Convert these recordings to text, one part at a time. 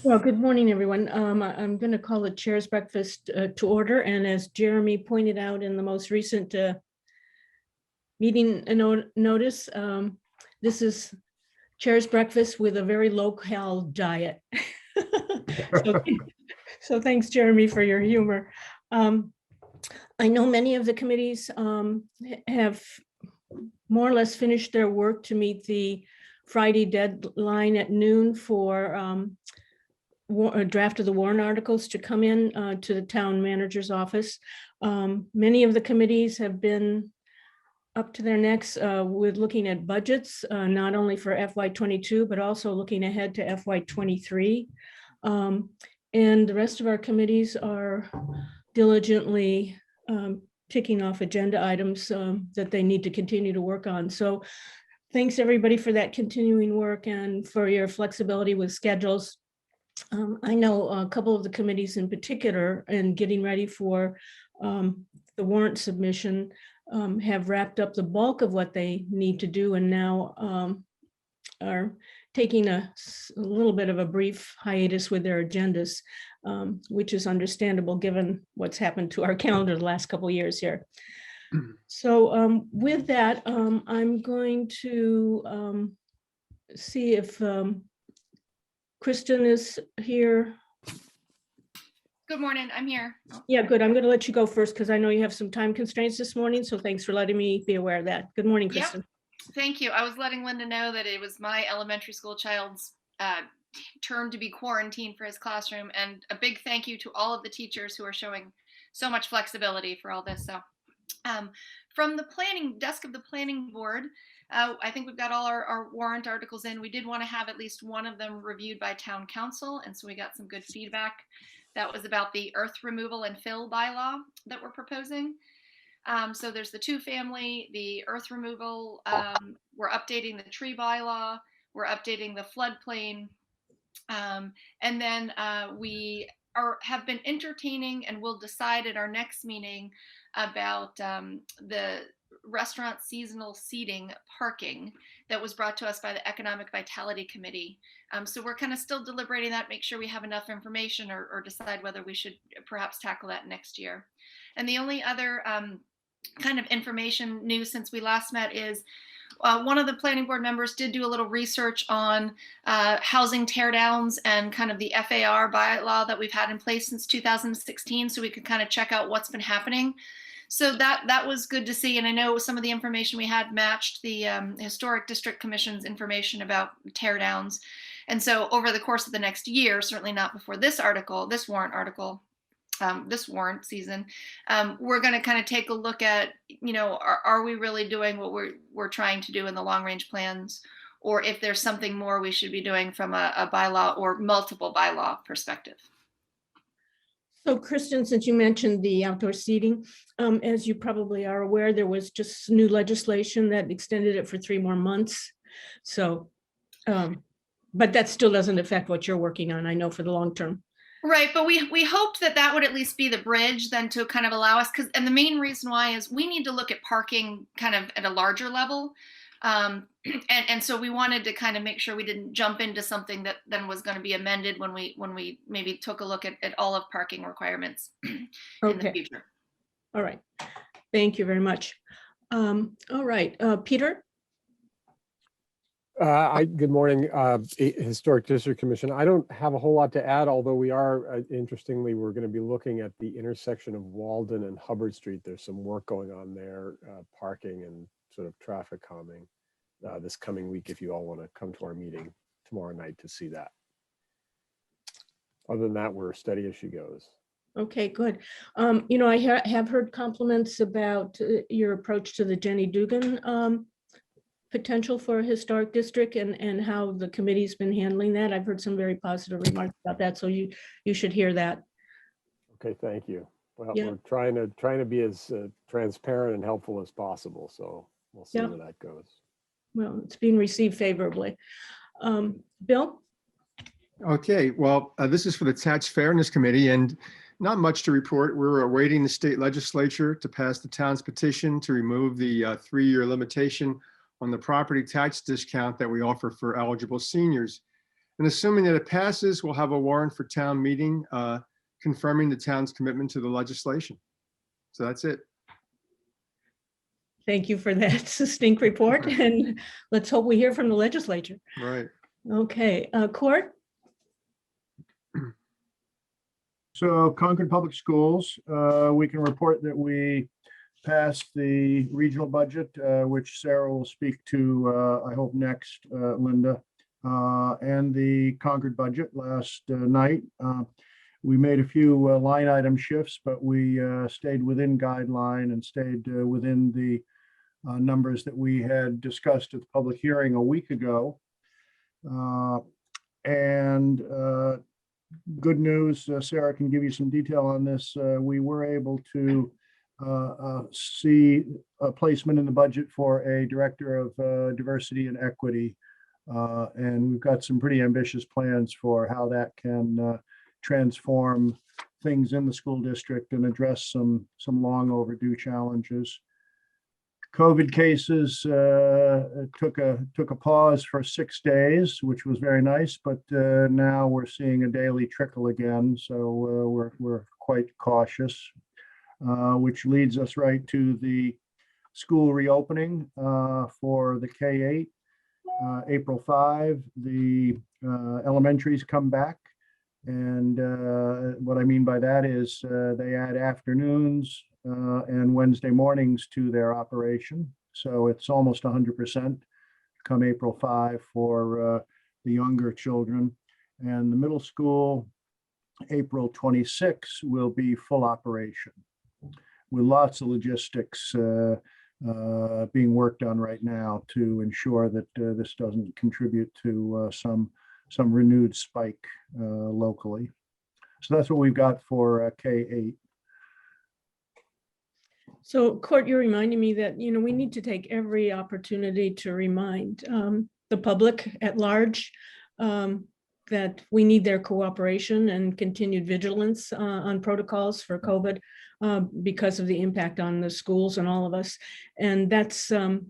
Well, good morning, everyone. I'm going to call the Chair's Breakfast to order. And as Jeremy pointed out in the most recent meeting notice, this is Chair's Breakfast with a very low-cal diet. So thanks, Jeremy, for your humor. I know many of the committees have more or less finished their work to meet the Friday deadline at noon for a draft of the warrant articles to come in to the town manager's office. Many of the committees have been up to their necks with looking at budgets, not only for FY22, but also looking ahead to FY23. And the rest of our committees are diligently ticking off agenda items that they need to continue to work on. So thanks everybody for that continuing work and for your flexibility with schedules. I know a couple of the committees in particular, and getting ready for the warrant submission, have wrapped up the bulk of what they need to do and now are taking a little bit of a brief hiatus with their agendas, which is understandable given what's happened to our calendar the last couple of years here. So with that, I'm going to see if Kristen is here. Good morning, I'm here. Yeah, good. I'm going to let you go first because I know you have some time constraints this morning. So thanks for letting me be aware of that. Good morning, Kristen. Yep. Thank you. I was letting Linda know that it was my elementary school child's turn to be quarantined for his classroom. And a big thank you to all of the teachers who are showing so much flexibility for all this. So from the planning desk of the planning board, I think we've got all our warrant articles in. We did want to have at least one of them reviewed by town council. And so we got some good feedback. That was about the earth removal and fill bylaw that we're proposing. So there's the 2-family, the earth removal. We're updating the tree bylaw. We're updating the floodplain. And then we have been entertaining and will decide at our next meeting about the restaurant seasonal seating parking that was brought to us by the Economic Vitality Committee. So we're kind of still deliberating that, make sure we have enough information or decide whether we should perhaps tackle that next year. And the only other kind of information new since we last met is one of the planning board members did do a little research on housing teardowns and kind of the FAR bylaw that we've had in place since 2016, so we could kind of check out what's been happening. So that was good to see. And I know some of the information we had matched the Historic District Commission's information about teardowns. And so over the course of the next year, certainly not before this warrant article, this warrant season, we're going to kind of take a look at, are we really doing what we're trying to do in the long range plans, or if there's something more we should be doing from a bylaw or multiple bylaw perspective. So Kristen, since you mentioned the outdoor seating, as you probably are aware, there was just new legislation that extended it for 3 more months. So, but that still doesn't affect what you're working on, I know, for the long term. Right, but we hoped that would at least be the bridge then to kind of allow us, and the main reason why is we need to look at parking kind of at a larger level. And so we wanted to kind of make sure we didn't jump into something that then was going to be amended when we maybe took a look at all of parking requirements in the future. All right. Thank you very much. All right, Peter. Good morning, Historic District Commission. I don't have a whole lot to add, although we are, interestingly, we're going to be looking at the intersection of Walden and Hubbard Street. There's some work going on there, parking and sort of traffic calming this coming week, if you all want to come to our meeting tomorrow night to see that. Other than that, we're steady as she goes. Okay, good. I have heard compliments about your approach to the Jenny Dugan potential for a historic district and how the committee's been handling that. I've heard some very positive remarks about that, so you should hear that. Okay, thank you. Well, yeah. We're trying to be as transparent and helpful as possible, so we'll see where that goes. Well, it's being received favorably. Bill? Okay, well, this is for the Tax Fairness Committee, and not much to report. We're awaiting the state legislature to pass the town's petition to remove the 3-year limitation on the property tax discount that we offer for eligible seniors. And assuming that it passes, we'll have a warrant for town meeting confirming the town's commitment to the legislation. So that's it. Thank you for that succinct report, and let's hope we hear from the legislature. Right. Okay, Court? So Concord Public Schools, we can report that we passed the regional budget, which Sarah will speak to, I hope next, Linda, and the Concord budget last night. We made a few line item shifts, but we stayed within guideline and stayed within the numbers that we had discussed at the public hearing a week ago. And good news, Sarah can give you some detail on this. We were able to see a placement in the budget for a director of diversity and equity. And we've got some pretty ambitious plans for how that can transform things in the school district and address some long overdue challenges. COVID cases took a pause for 6 days, which was very nice, but now we're seeing a daily trickle again. So we're quite cautious, which leads us right to the school reopening for the K-8. April 5, the elementaries come back. And what I mean by that is they add afternoons and Wednesday mornings to their operation. So it's almost 100% come April 5 for the younger children. And the middle school, April 26 will be full operation with lots of logistics being worked on right now to ensure that this doesn't contribute to some renewed spike locally. So that's what we've got for K-8. So Court, you're reminding me that, we need to take every opportunity to remind the public at large that we need their cooperation and continued vigilance on protocols for COVID because of the impact on the schools and all of us. And that's a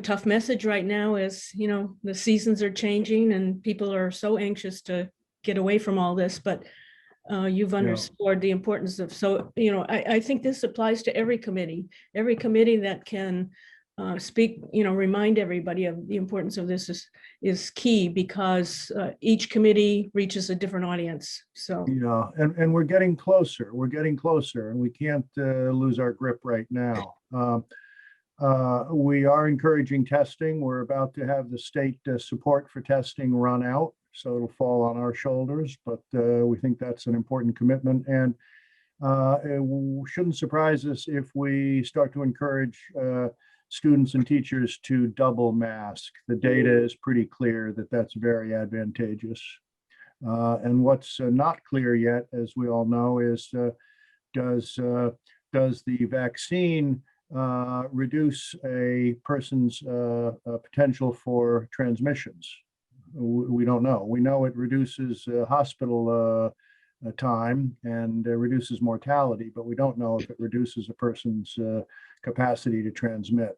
tough message right now as, the seasons are changing and people are so anxious to get away from all this, but you've underscored the importance of, I think this applies to every committee that can speak, remind everybody of the importance of this is key because each committee reaches a different audience. So yeah, and we're getting closer, and we can't lose our grip right now. We are encouraging testing. We're about to have the state support for testing run out, so it'll fall on our shoulders, but we think that's an important commitment. And it shouldn't surprise us if we start to encourage students and teachers to double mask. The data is pretty clear that that's very advantageous. And what's not clear yet, as we all know, is does the vaccine reduce a person's potential for transmissions? We don't know. We know it reduces hospital time and reduces mortality, but we don't know if it reduces a person's capacity to transmit.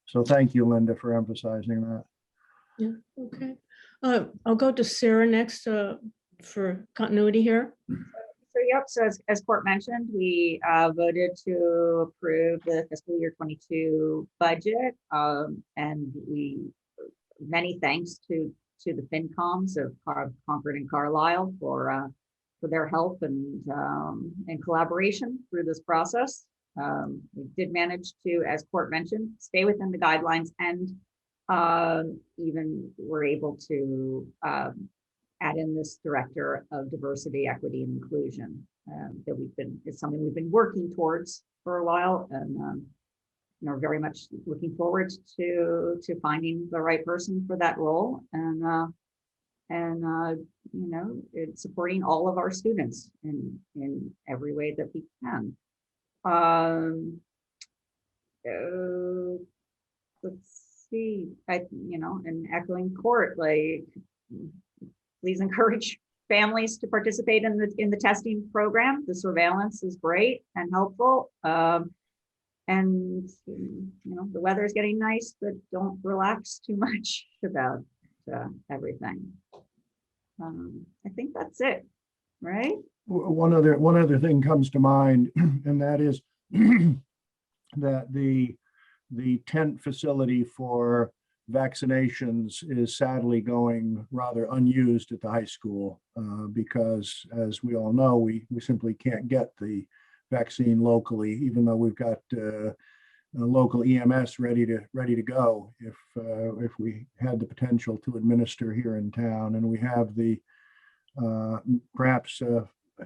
So thank you, Linda, for emphasizing that. yeah, okay. I'll go to Sarah next for continuity here. So yep, so as Court mentioned, we voted to approve the fiscal year 22 budget, and many thanks to the FinComs of Concord and Carlisle for their help and collaboration through this process. We did manage to, as Court mentioned, stay within the guidelines, and even were able to add in this director of diversity, equity, and inclusion that it's something we've been working towards for a while, and very much looking forward to finding the right person for that role, and it's supporting all of our students in every way that we can. Let's see, and echoing Court, please encourage families to participate in the testing program. The surveillance is great and helpful. And the weather is getting nice, but don't relax too much about everything. I think that's it, right? One other thing comes to mind, and that is that the tent facility for vaccinations is sadly going rather unused at the high school because, as we all know, we simply can't get the vaccine locally, even though we've got local EMS ready to go if we had the potential to administer here in town. And we have the perhaps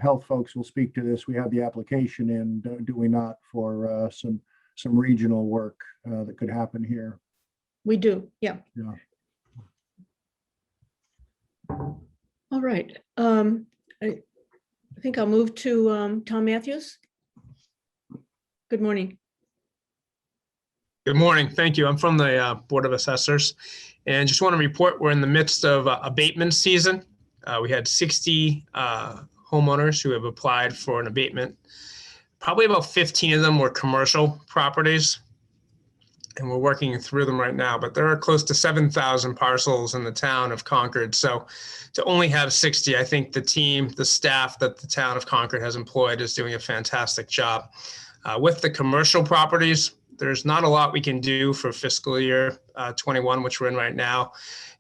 health folks will speak to this. We have the application in, do we not, for some regional work that could happen here. We do, yeah. Yeah. All right. I think I'll move to Tom Matthews. Good morning. Good morning. Thank you. I'm from the Board of Assessors and just want to report we're in the midst of abatement season. We had 60 homeowners who have applied for an abatement. Probably about 15 of them were commercial properties, and we're working through them right now, but there are close to 7,000 parcels in the town of Concord. So to only have 60, I think the team, the staff that the town of Concord has employed is doing a fantastic job. With the commercial properties, there's not a lot we can do for fiscal year 21, which we're in right now,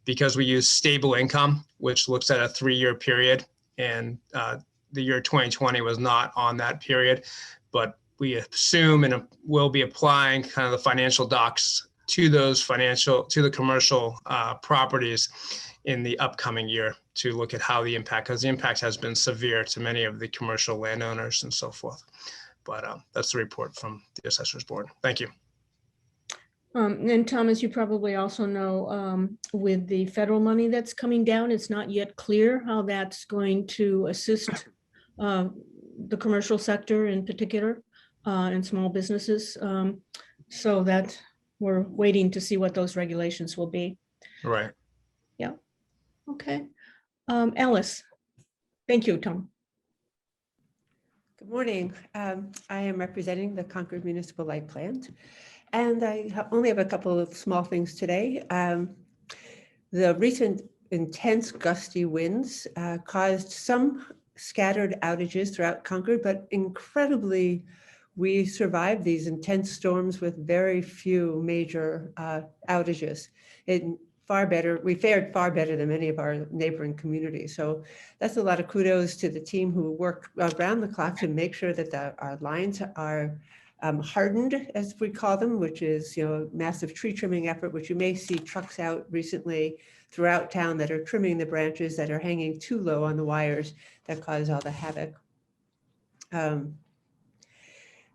because we use stable income, which looks at a 3-year period. And the year 2020 was not on that period, but we assume and will be applying kind of the financial docs to the commercial properties in the upcoming year to look at how the impact, because the impact has been severe to many of the commercial landowners and so forth. But that's the report from the Assessors Board. Thank you. And Tom, as you probably also know, with the federal money that's coming down, it's not yet clear how that's going to assist the commercial sector in particular and small businesses. So that we're waiting to see what those regulations will be. Right. Yeah. Okay. Alice. Thank you, Tom. Good morning. I am representing the Concord Municipal Light Plant, and I only have a couple of small things today. The recent intense gusty winds caused some scattered outages throughout Concord, but incredibly, we survived these intense storms with very few major outages. We fared far better than many of our neighboring communities. So that's a lot of kudos to the team who work around the clock to make sure that our lines are hardened, as we call them, which is, massive tree trimming effort, which you may see trucks out recently throughout town that are trimming the branches that are hanging too low on the wires that cause all the havoc.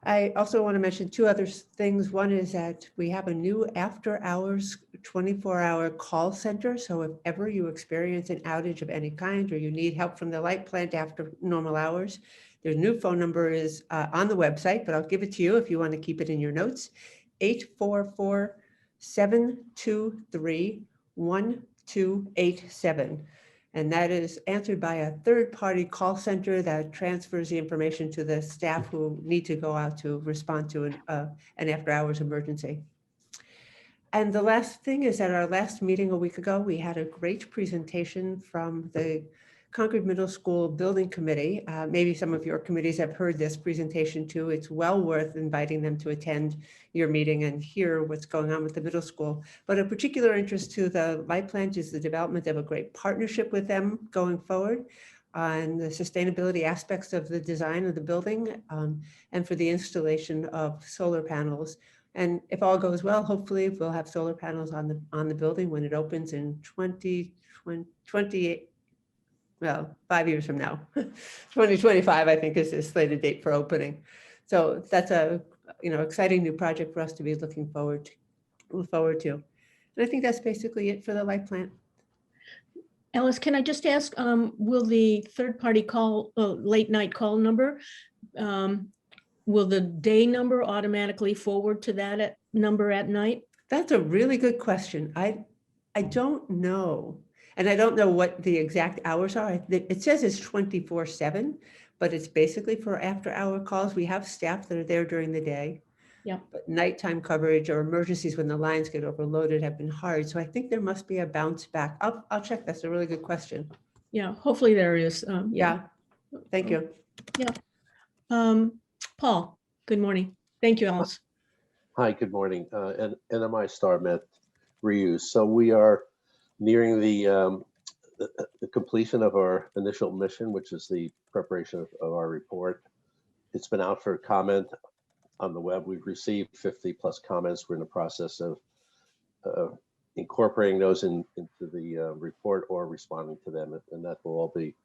I also want to mention 2 other things. One is that we have a new after-hours 24-hour call center. So if ever you experience an outage of any kind or you need help from the light plant after normal hours, their new phone number is on the website, but I'll give it to you if you want to keep it in your notes. 844-723-1287. And that is answered by a third-party call center that transfers the information to the staff who need to go out to respond to an after-hours emergency. And the last thing is, at our last meeting a week ago, we had a great presentation from the Concord Middle School Building Committee. Maybe some of your committees have heard this presentation too. It's well worth inviting them to attend your meeting and hear what's going on with the middle school. But of particular interest to the Light Plant is the development of a great partnership with them going forward on the sustainability aspects of the design of the building and for the installation of solar panels. And if all goes well, hopefully we'll have solar panels on the building when it opens in 2028. Well, 5 years from now, 2025, I think, is the slated date for opening. So that's a exciting new project for us to be looking forward to. And I think that's basically it for the light plant. Alice, can I just ask, will the third-party call, late night call number, will the day number automatically forward to that number at night? That's a really good question. I don't know. And I don't know what the exact hours are. It says it's 24/7, but it's basically for after-hour calls. We have staff that are there during the day. Yeah. But nighttime coverage or emergencies when the lines get overloaded have been hard. So I think there must be a bounce back. I'll check. That's a really good question. Yeah, hopefully there is. Yeah. Thank you. Paul, good morning. Thank you, Alice. Hi, good morning. And NMI Star Met reuse. So we are nearing the completion of our initial mission, which is the preparation of our report. It's been out for comment on the web. We've received 50 plus comments. We're in the process of incorporating those into the report or responding to them, and that will all be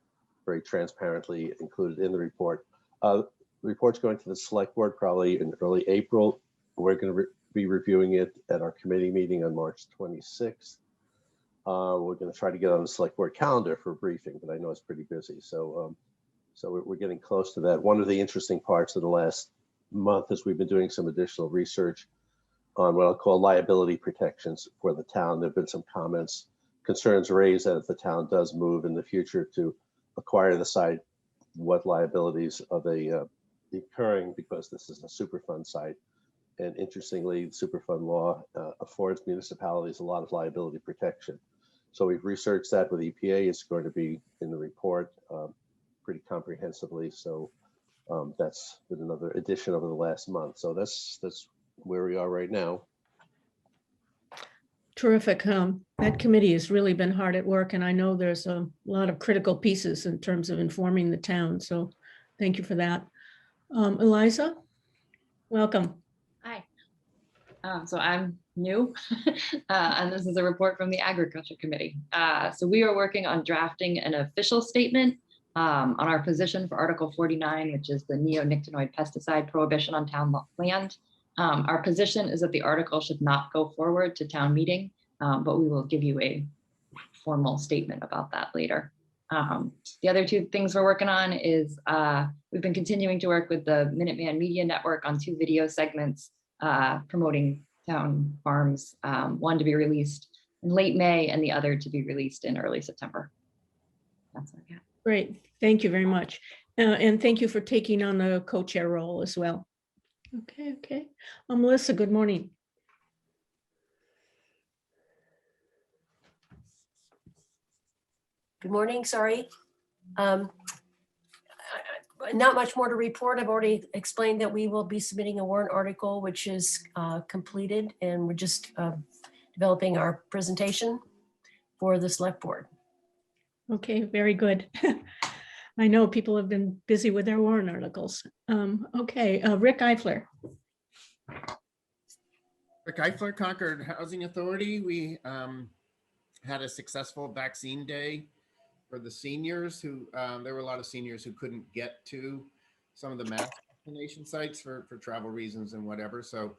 very transparently included in the report. The report's going to the select board probably in early April. We're going to be reviewing it at our committee meeting on March 26th. We're going to try to get on the select board calendar for a briefing, but I know it's pretty busy. So we're getting close to that. One of the interesting parts of the last month is we've been doing some additional research on what I'll call liability protections for the town. There have been some comments, concerns raised that if the town does move in the future to acquire the site, what liabilities are they incurring, because this is a Superfund site. And interestingly, the Superfund law affords municipalities a lot of liability protection. So we've researched that with EPA. It's going to be in the report pretty comprehensively. So that's been another addition over the last month. So that's where we are right now. Terrific. That committee has really been hard at work, and I know there's a lot of critical pieces in terms of informing the town. So thank you for that. Eliza, welcome. Hi. So I'm new, and this is a report from the Agriculture Committee. So we are working on drafting an official statement on our position for Article 49, which is the neonicotinoid pesticide prohibition on town land. Our position is that the article should not go forward to town meeting, but we will give you a formal statement about that later. The other two things we're working on is we've been continuing to work with the Minuteman Media Network on 2 video segments promoting town farms, one to be released in late May and the other to be released in early September. That's what I got. Great. Thank you very much. And thank you for taking on the co-chair role as well. Okay. Melissa, good morning. Good morning, sorry. Not much more to report. I've already explained that we will be submitting a warrant article, which is completed, and we're just developing our presentation for the select board. Okay, very good. I know people have been busy with their warrant articles. Okay, Rick Eifler. Rick Eifler, Concord Housing Authority. We had a successful vaccine day for the seniors who, there were a lot of seniors who couldn't get to some of the mass vaccination sites for travel reasons and whatever. So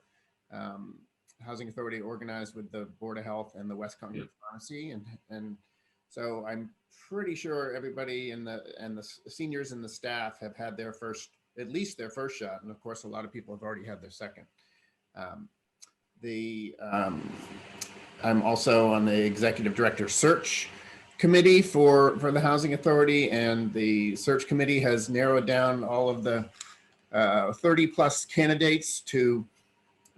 Housing Authority organized with the Board of Health and the West Concord Pharmacy. And so I'm pretty sure everybody and the seniors and the staff have had their first, at least their first shot. And of course, a lot of people have already had their second. I'm also on the Executive Director Search Committee for the Housing Authority, and the search committee has narrowed down all of the 30 plus candidates to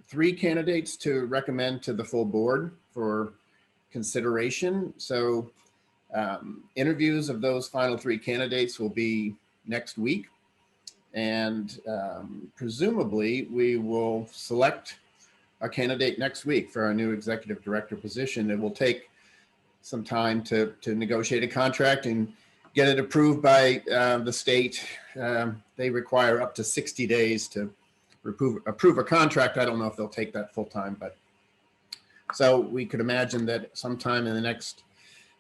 3 candidates to recommend to the full board for consideration. So interviews of those final 3 candidates will be next week, and presumably we will select a candidate next week for our new executive director position. It will take some time to negotiate a contract and get it approved by the state. They require up to 60 days to approve a contract. I don't know if they'll take that full time, but so we could imagine that sometime in the next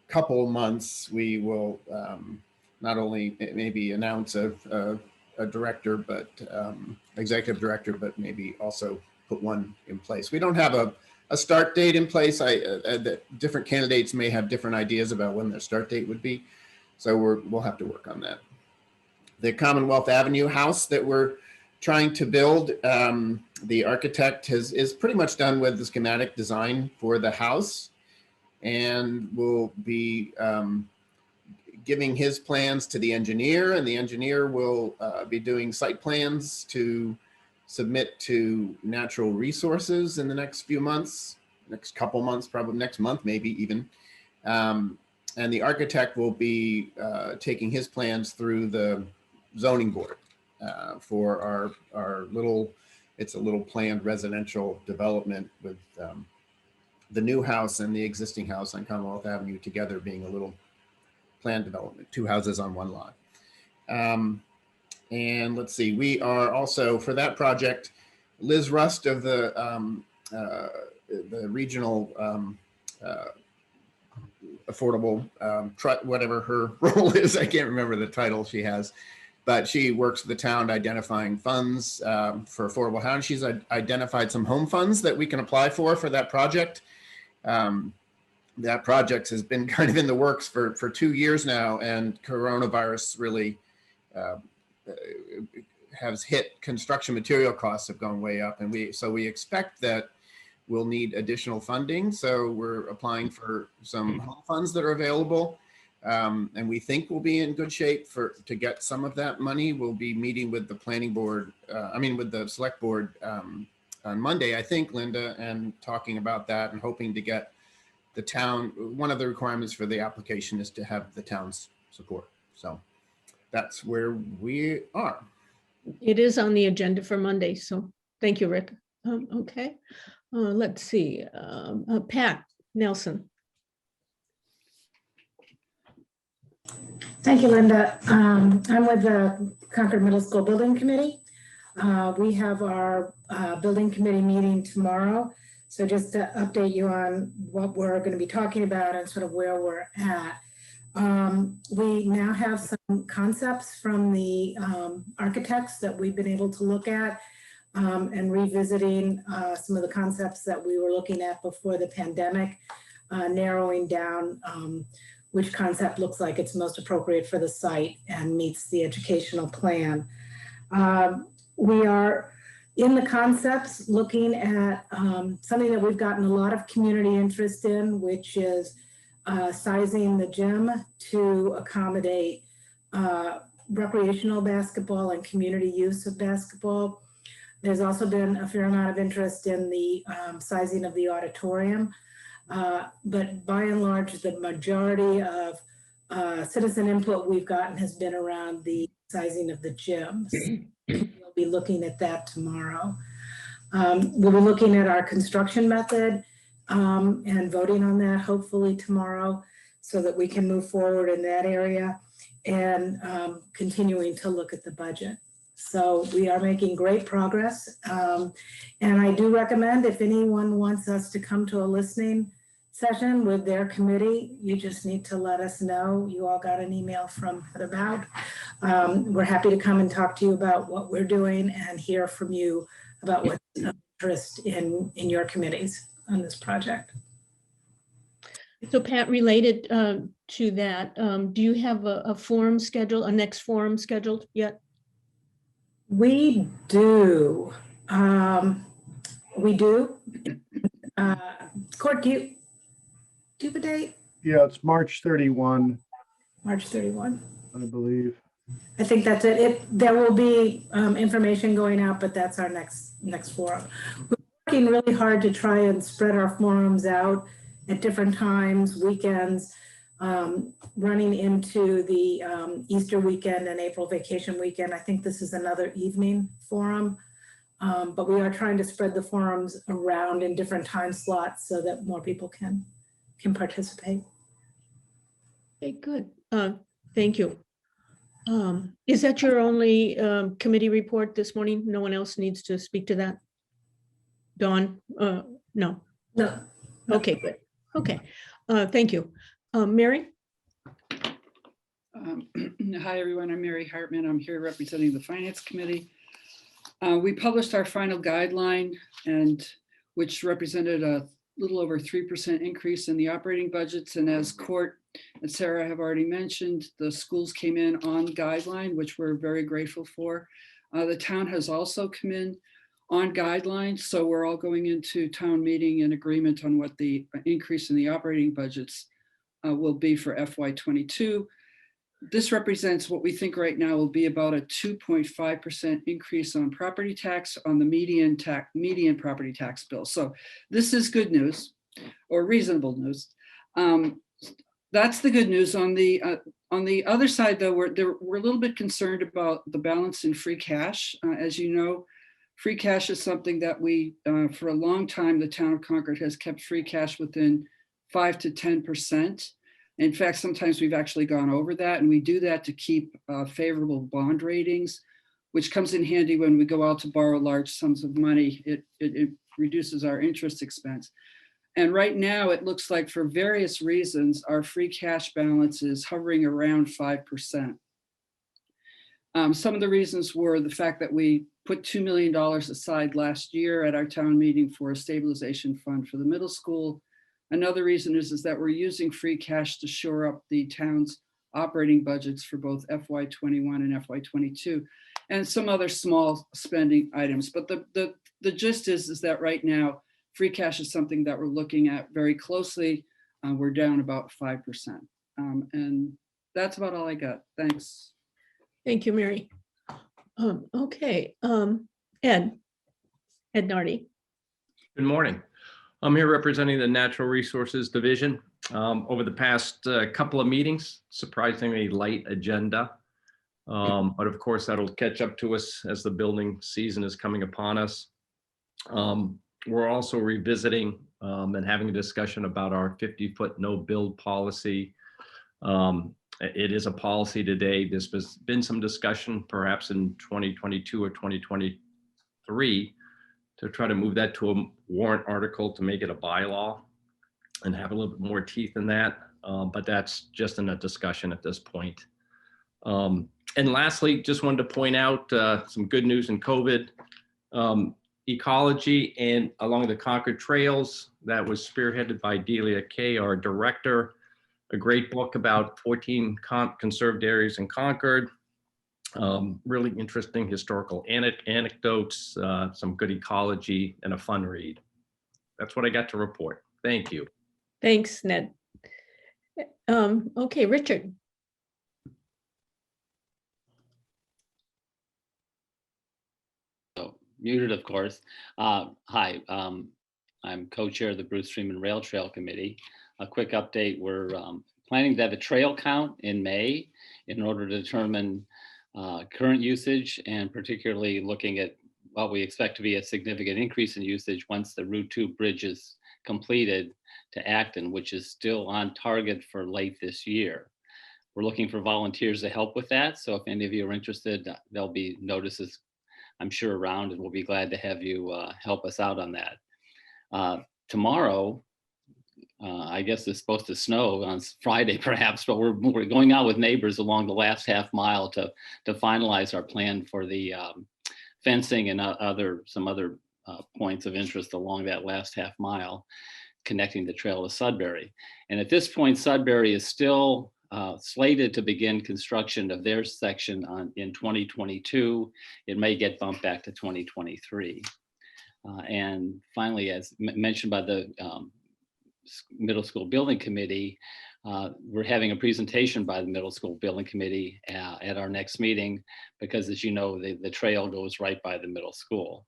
couple months, we will not only maybe announce a director, but executive director, but maybe also put one in place. We don't have a start date in place. Different candidates may have different ideas about when their start date would be. So we'll have to work on that. The Commonwealth Avenue house that we're trying to build, the architect is pretty much done with the schematic design for the house, and will be giving his plans to the engineer, and the engineer will be doing site plans to submit to natural resources in the next few months, next couple months, probably next month, maybe even. And the architect will be taking his plans through the zoning board for our little, it's a little planned residential development with the new house and the existing house on Commonwealth Avenue together being a little planned development, 2 houses on 1 lot. And let's see, we are also, for that project, Liz Rust of the regional affordable, whatever her role is, I can't remember the title she has, but she works with the town identifying funds for affordable housing. She's identified some home funds that we can apply for that project. That project has been kind of in the works for 2 years now, and coronavirus really has hit. Construction material costs have gone way up, and we expect that we'll need additional funding. So we're applying for some home funds that are available, and we think we'll be in good shape to get some of that money. We'll be meeting with the planning board, with the select board on Monday, I think, Linda, and talking about that and hoping to get the town. One of the requirements for the application is to have the town's support. So that's where we are. It is on the agenda for Monday, so thank you, Rick. Okay, let's see, Pat Nelson. Thank you, Linda. I'm with the Concord Middle School Building Committee. We have our building committee meeting tomorrow. So just to update you on what we're going to be talking about and sort of where we're at. We now have some concepts from the architects that we've been able to look at and revisiting some of the concepts that we were looking at before the pandemic, narrowing down which concept looks like it's most appropriate for the site and meets the educational plan. We are in the concepts looking at something that we've gotten a lot of community interest in, which is sizing the gym to accommodate recreational basketball and community use of basketball. There's also been a fair amount of interest in the sizing of the auditorium. But by and large, the majority of citizen input we've gotten has been around the sizing of the gyms. We'll be looking at that tomorrow. We'll be looking at our construction method and voting on that hopefully tomorrow so that we can move forward in that area and continuing to look at the budget. So we are making great progress. And I do recommend if anyone wants us to come to a listening session with their committee, you just need to let us know. You all got an email from Heather Bout. We're happy to come and talk to you about what we're doing and hear from you about what's of interest in your committees on this project. So Pat, related to that, do you have a forum schedule, a next forum scheduled yet? We do. Court, do you have a date? Yeah, it's March 31, March 31. I believe. I think that's it. There will be information going out, but that's our next forum. We're working really hard to try and spread our forums out at different times, weekends, running into the Easter weekend and April vacation weekend. I think this is another evening forum, but we are trying to spread the forums around in different time slots so that more people can participate. Okay, good. Thank you. Is that your only committee report this morning? No one else needs to speak to that? Dawn? No. No. Okay, good. Okay, thank you. Mary? Hi, everyone. I'm Mary Hartman. I'm here representing the Finance Committee. We published our final guideline, which represented a little over 3% increase in the operating budgets. And as Court and Sarah have already mentioned, the schools came in on guideline, which we're very grateful for. The town has also come in on guidelines. So we're all going into town meeting in agreement on what the increase in the operating budgets will be for FY22. This represents what we think right now will be about a 2.5% increase on property tax on the median property tax bill. So this is good news, or reasonable news. That's the good news. On the other side, though, we're a little bit concerned about the balance in free cash. As you know, free cash is something that we, for a long time, the town of Concord has kept free cash within 5 to 10%. In fact, sometimes we've actually gone over that, and we do that to keep favorable bond ratings, which comes in handy when we go out to borrow large sums of money. It reduces our interest expense. And right now, it looks like for various reasons, our free cash balance is hovering around 5%. Some of the reasons were the fact that we put $2 million aside last year at our town meeting for a stabilization fund for the middle school. Another reason is that we're using free cash to shore up the town's operating budgets for both FY21 and FY22, and some other small spending items. But the gist is that right now, free cash is something that we're looking at very closely. We're down about 5%. And that's about all I got. Thanks. Thank you, Mary. Okay, Ed Nardi. Good morning. I'm here representing the Natural Resources Division. Over the past couple of meetings, surprisingly light agenda. But of course, that'll catch up to us as the building season is coming upon us. We're also revisiting and having a discussion about our 50-foot no build policy. It is a policy today. There's been some discussion perhaps in 2022 or 2023 to try to move that to a warrant article to make it a bylaw and have a little bit more teeth in that. But that's just in a discussion at this point. And lastly, just wanted to point out some good news in COVID. Ecology and along the Concord trails that was spearheaded by Delia Kay, our director, a great book about 14 conserved areas in Concord. Really interesting historical anecdotes, some good ecology, and a fun read. That's what I got to report. Thank you. Thanks, Ned. Okay, Richard. Oh, muted, of course. Hi, I'm co-chair of the Bruce Freeman Rail Trail Committee. A quick update, we're planning to have a trail count in May in order to determine current usage, and particularly looking at what we expect to be a significant increase in usage once the Route 2 bridge is completed to Acton, which is still on target for late this year. We're looking for volunteers to help with that. So if any of you are interested, there'll be notices, I'm sure, around, and we'll be glad to have you help us out on that. Tomorrow, I guess it's supposed to snow on Friday perhaps, but we're going out with neighbors along the last half mile to finalize our plan for the fencing and some other points of interest along that last half mile, connecting the trail to Sudbury. And at this point, Sudbury is still slated to begin construction of their section in 2022. It may get bumped back to 2023. And finally, as mentioned by the Middle School Building Committee, we're having a presentation by the Middle School Building Committee at our next meeting, because as you know, the trail goes right by the middle school.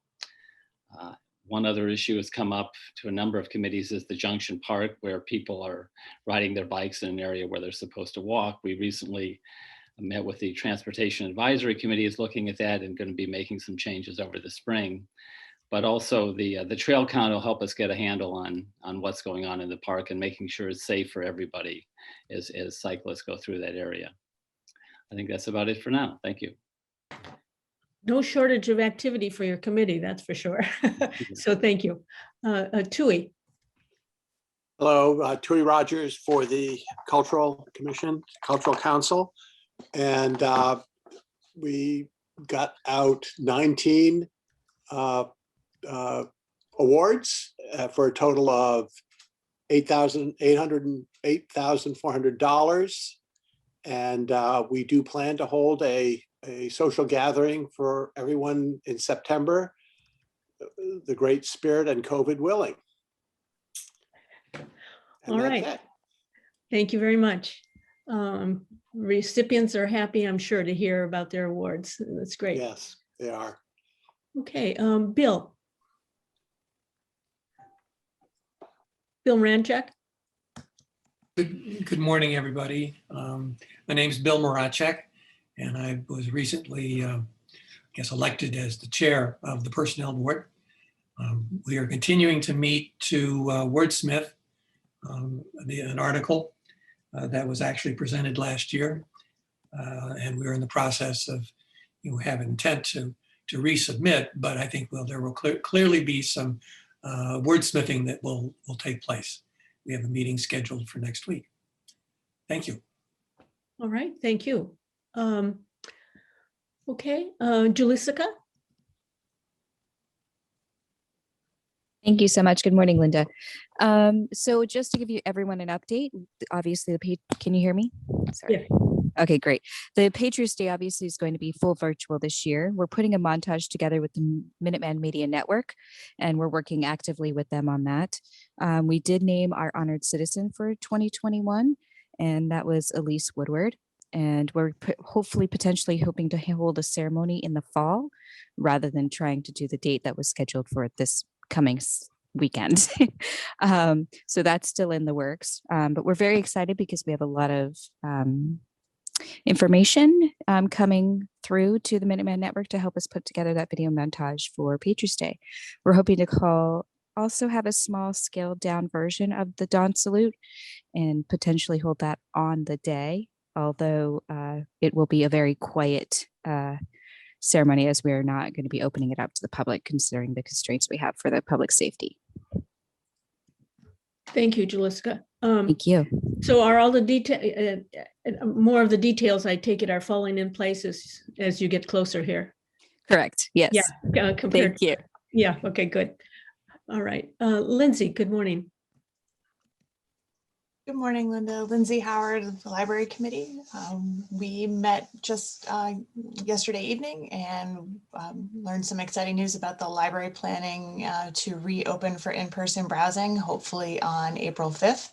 One other issue has come up to a number of committees is the Junction Park, where people are riding their bikes in an area where they're supposed to walk. We recently met with the Transportation Advisory Committee is looking at that and going to be making some changes over the spring. But also the trail count will help us get a handle on what's going on in the park and making sure it's safe for everybody as cyclists go through that area. I think that's about it for now. Thank you. No shortage of activity for your committee, that's for sure. So thank you. Tui. Hello, Tui Rogers for the Cultural Commission, Cultural Council. And we got out 19 awards for a total of $8,400. And we do plan to hold a social gathering for everyone in September, the great spirit and COVID willing. All right. Thank you very much. recipients are happy, I'm sure, to hear about their awards. That's great. Yes, they are. Okay, Bill. Bill Ranchak. Good morning, everybody. My name is Bill Moracek, and I was recently, I guess, elected as the chair of the Personnel Board. We are continuing to meet to wordsmith an article that was actually presented last year, and we're in the process of, have intent to resubmit. But I think there will clearly be some wordsmithing that will take place. We have a meeting scheduled for next week. Thank you. All right, thank you. Okay, Julissa. Thank you so much. Good morning, Linda. So just to give you everyone an update, obviously, can you hear me? Sorry. Yeah. Okay, great. The Patriots Day obviously is going to be full virtual this year. We're putting a montage together with the Minuteman Media Network, and we're working actively with them on that. We did name our honored citizen for 2021, and that was Elise Woodward. And we're hopefully potentially hoping to hold a ceremony in the fall rather than trying to do the date that was scheduled for this coming weekend. So that's still in the works. But we're very excited because we have a lot of information coming through to the Minuteman Network to help us put together that video montage for Patriots Day. We're hoping to also have a small scaled down version of the Dawn Salute and potentially hold that on the day, although it will be a very quiet ceremony, as we're not going to be opening it up to the public considering the constraints we have for the public safety. Thank you, Julissa. Thank you. So are all the more of the details, I take it, are falling in place as you get closer here? Correct. Yes. Yeah. Thank you. Yeah. Okay, good. All right. Lindsay, good morning. Good morning, Linda. Lindsay Howard of the Library Committee. We met just yesterday evening and learned some exciting news about the library planning to reopen for in-person browsing, hopefully on April 5th.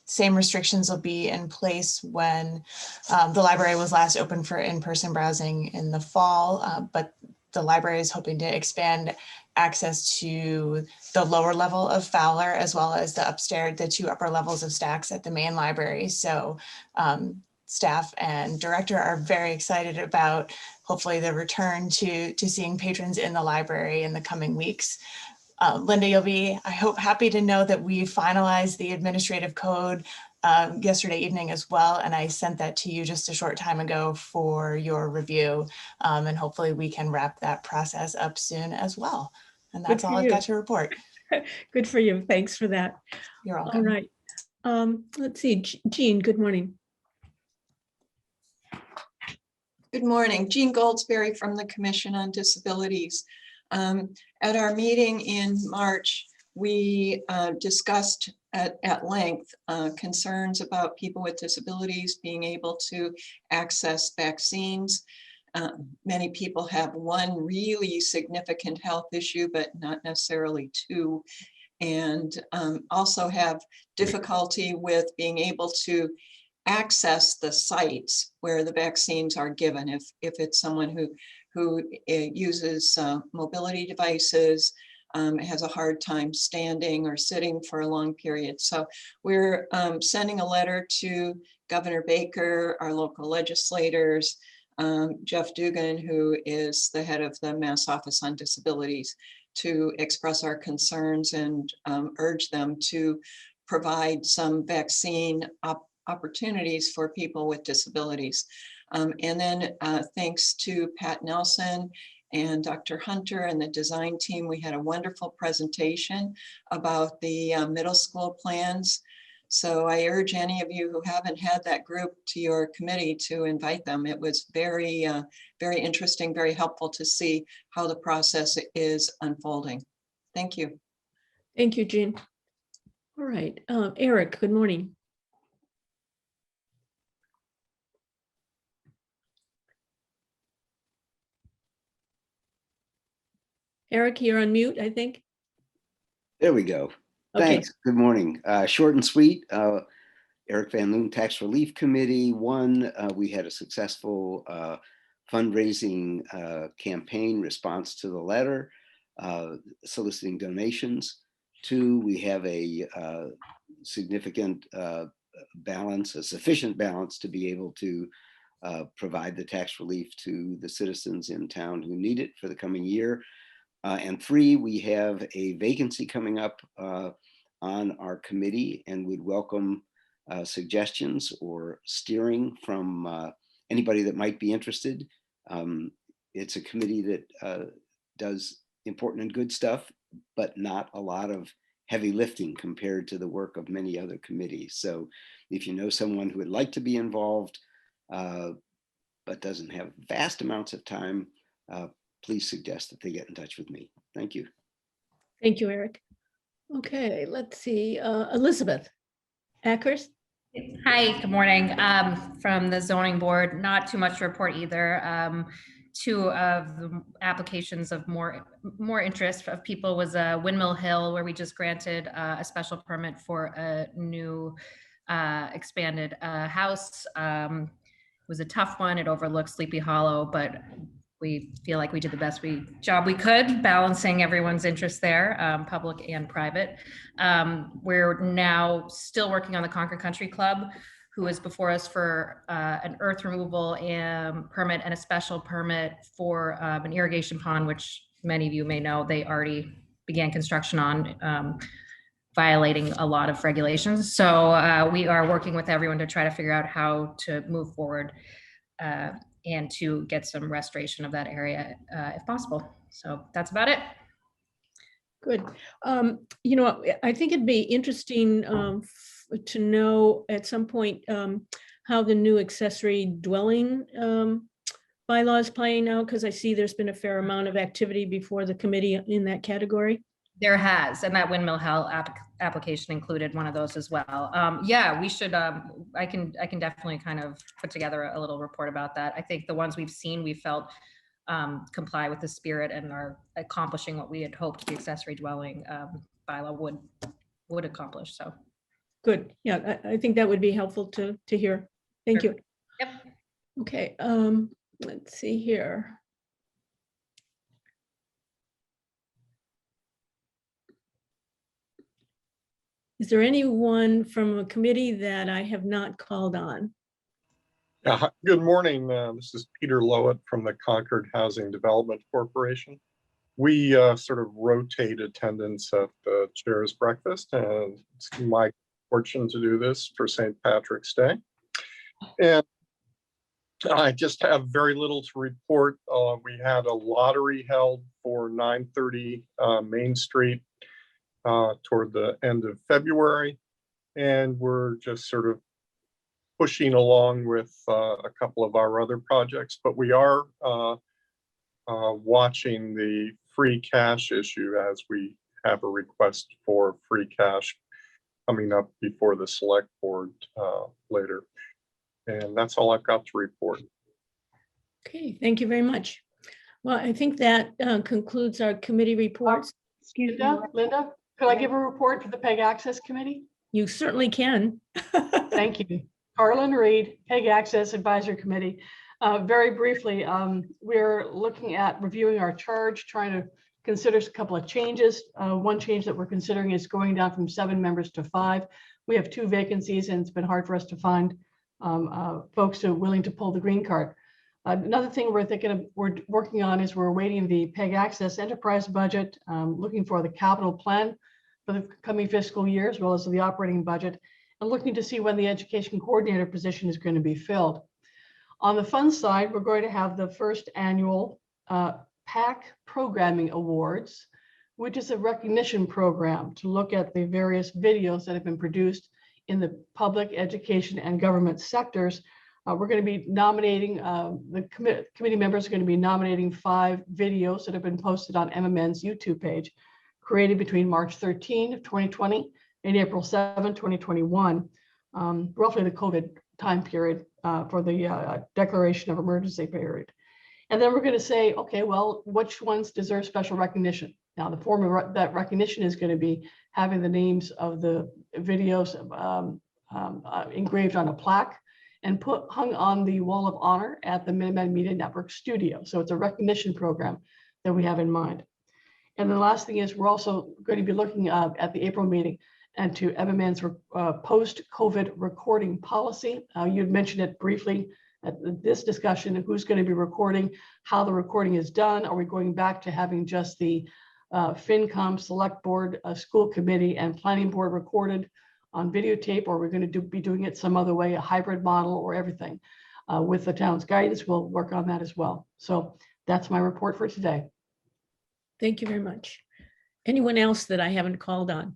Same restrictions will be in place when the library was last open for in-person browsing in the fall, but the library is hoping to expand access to the lower level of Fowler, as well as the two upper levels of Stacks at the main library. So staff and director are very excited about hopefully the return to seeing patrons in the library in the coming weeks. Linda, you'll be, I hope, happy to know that we finalized the administrative code yesterday evening as well, and I sent that to you just a short time ago for your review, and hopefully we can wrap that process up soon as well. And that's all I've got to report. Good for you. Thanks for that. You're welcome. All right. Let's see, Jean, good morning. Good morning. Jean Goldsberry from the Commission on Disabilities. At our meeting in March, we discussed at length concerns about people with disabilities being able to access vaccines. Many people have one really significant health issue, but not necessarily two, and also have difficulty with being able to access the sites where the vaccines are given. If it's someone who uses mobility devices, has a hard time standing or sitting for a long period. So we're sending a letter to Governor Baker, our local legislators, Jeff Dugan, who is the head of the Mass Office on Disabilities, to express our concerns and urge them to provide some vaccine opportunities for people with disabilities. And then thanks to Pat Nelson and Dr. Hunter and the design team, we had a wonderful presentation about the middle school plans. So I urge any of you who haven't had that group to your committee to invite them. It was very, very interesting, very helpful to see how the process is unfolding. Thank you. Thank you, Jean. All right, Eric, good morning. Eric, you're on mute, I think. There we go. Okay. Thanks. Good morning. Short and sweet. Eric Van Loon Tax Relief Committee. One, we had a successful fundraising campaign response to the letter soliciting donations. Two, we have a significant balance, a sufficient balance to be able to provide the tax relief to the citizens in town who need it for the coming year. And three, we have a vacancy coming up on our committee, and we'd welcome suggestions or steering from anybody that might be interested. It's a committee that does important and good stuff, but not a lot of heavy lifting compared to the work of many other committees. So if you know someone who would like to be involved, but doesn't have vast amounts of time, please suggest that they get in touch with me. Thank you. Thank you, Eric. Okay, let's see. Elizabeth Ackers. Hi, good morning. From the zoning board, not too much to report either. Two of the applications of more interest of people was Windmill Hill, where we just granted a special permit for a new expanded house. It was a tough one. It overlooks Sleepy Hollow, but we feel like we did the best job we could, balancing everyone's interest there, public and private. We're now still working on the Concord Country Club, who is before us for an earth removal permit and a special permit for an irrigation pond, which many of you may know they already began construction on, violating a lot of regulations. So we are working with everyone to try to figure out how to move forward and to get some restoration of that area if possible. So that's about it. Good. You know, I think it'd be interesting to know at some point how the new accessory dwelling bylaw is playing out, because I see there's been a fair amount of activity before the committee in that category. There has, and that Windmill Hill application included one of those as well. Yeah, we should, I can definitely kind of put together a little report about that. I think the ones we've seen, we felt comply with the spirit and are accomplishing what we had hoped the accessory dwelling bylaw would accomplish, so. Good, yeah, I think that would be helpful to hear. Thank you. Yep. Okay, let's see here. Is there anyone from a committee that I have not called on? Good morning. This is Peter Lowett from the Concord Housing Development Corporation. We sort of rotate attendance at the chair's breakfast, and it's my fortune to do this for St. Patrick's Day. And I just have very little to report. We had a lottery held for 930 Main Street toward the end of February, and we're just sort of pushing along with a couple of our other projects, but we are watching the free cash issue, as we have a request for free cash coming up before the select board later. And that's all I've got to report. Okay, thank you very much. Well, I think that concludes our committee reports. Excuse me, Linda, could I give a report for the PEG Access Committee? You certainly can. Thank you. Carlin Reed, PEG Access Advisory Committee. Very briefly, we're looking at reviewing our charge, trying to consider a couple of changes. One change that we're considering is going down from 7 members to 5. We have 2 vacancies, and it's been hard for us to find folks who are willing to pull the green card. Another thing we're working on is we're awaiting the PEG Access enterprise budget, looking for the capital plan for the coming fiscal year, as well as the operating budget, and looking to see when the education coordinator position is going to be filled. On the fund side, we're going to have the first annual PAC Programming Awards, which is a recognition program to look at the various videos that have been produced in the public, education, and government sectors. We're going to be nominating, the committee members are going to be nominating 5 videos that have been posted on MMN's YouTube page, created between March 13 of 2020 and April 7, 2021, roughly the COVID time period for the declaration of emergency period. And then we're going to say, okay, well, which ones deserve special recognition? Now, the form of that recognition is going to be having the names of the videos engraved on a plaque and hung on the wall of honor at the Minuteman Media Network studio. So it's a recognition program that we have in mind. And the last thing is we're also going to be looking at the April meeting and to MMN's post-COVID recording policy. You'd mentioned it briefly at this discussion of who's going to be recording, how the recording is done. Are we going back to having just the FinCom, Select Board, School Committee, and Planning Board recorded on videotape, or we're going to be doing it some other way, a hybrid model or everything. With the town's guidance, we'll work on that as well. So that's my report for today. Thank you very much. Anyone else that I haven't called on?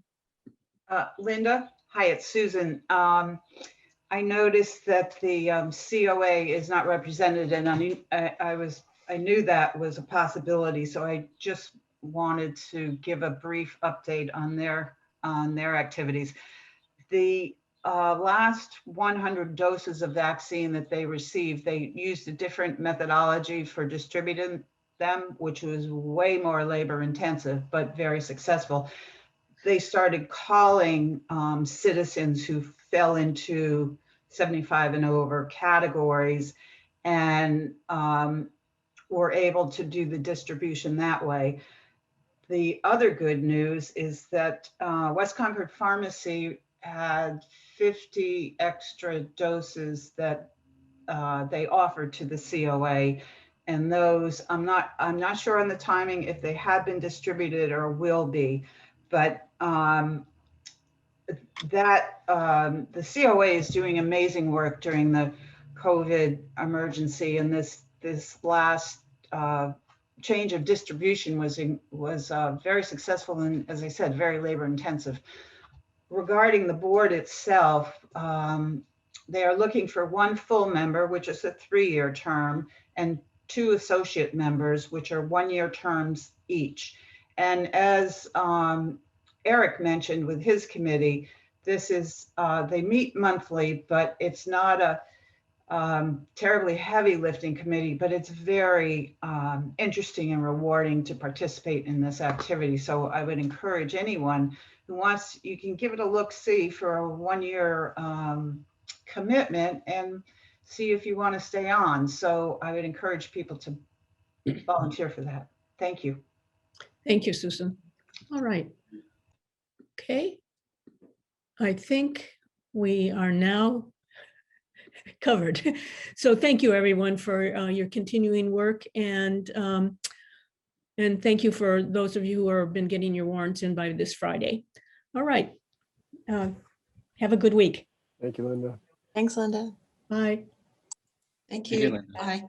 Linda, hi, it's Susan. I noticed that the COA is not represented, and I knew that was a possibility, so I just wanted to give a brief update on their activities. The last 100 doses of vaccine that they received, they used a different methodology for distributing them, which was way more labor intensive, but very successful. They started calling citizens who fell into 75 and over categories and were able to do the distribution that way. The other good news is that West Concord Pharmacy had 50 extra doses that they offered to the COA, and those I'm not sure on the timing if they have been distributed or will be, but the COA is doing amazing work during the COVID emergency, and this last change of distribution was very successful and, as I said, very labor intensive. Regarding the board itself, they are looking for one full member, which is a 3-year term, and 2 associate members, which are 1-year terms each. And as Eric mentioned with his committee, this is, they meet monthly, but it's not a terribly heavy lifting committee, but it's very interesting and rewarding to participate in this activity. So I would encourage anyone who wants, you can give it a look-see for a 1-year commitment and see if you want to stay on. So I would encourage people to volunteer for that. Thank you. Thank you, Susan. All right. Okay. I think we are now covered. So thank you, everyone, for your continuing work, and thank you for those of you who have been getting your warrants in by this Friday. All right. Have a good week. Thank you, Linda. Thanks, Linda. Bye. Thank Thank you, you. Linda. Bye.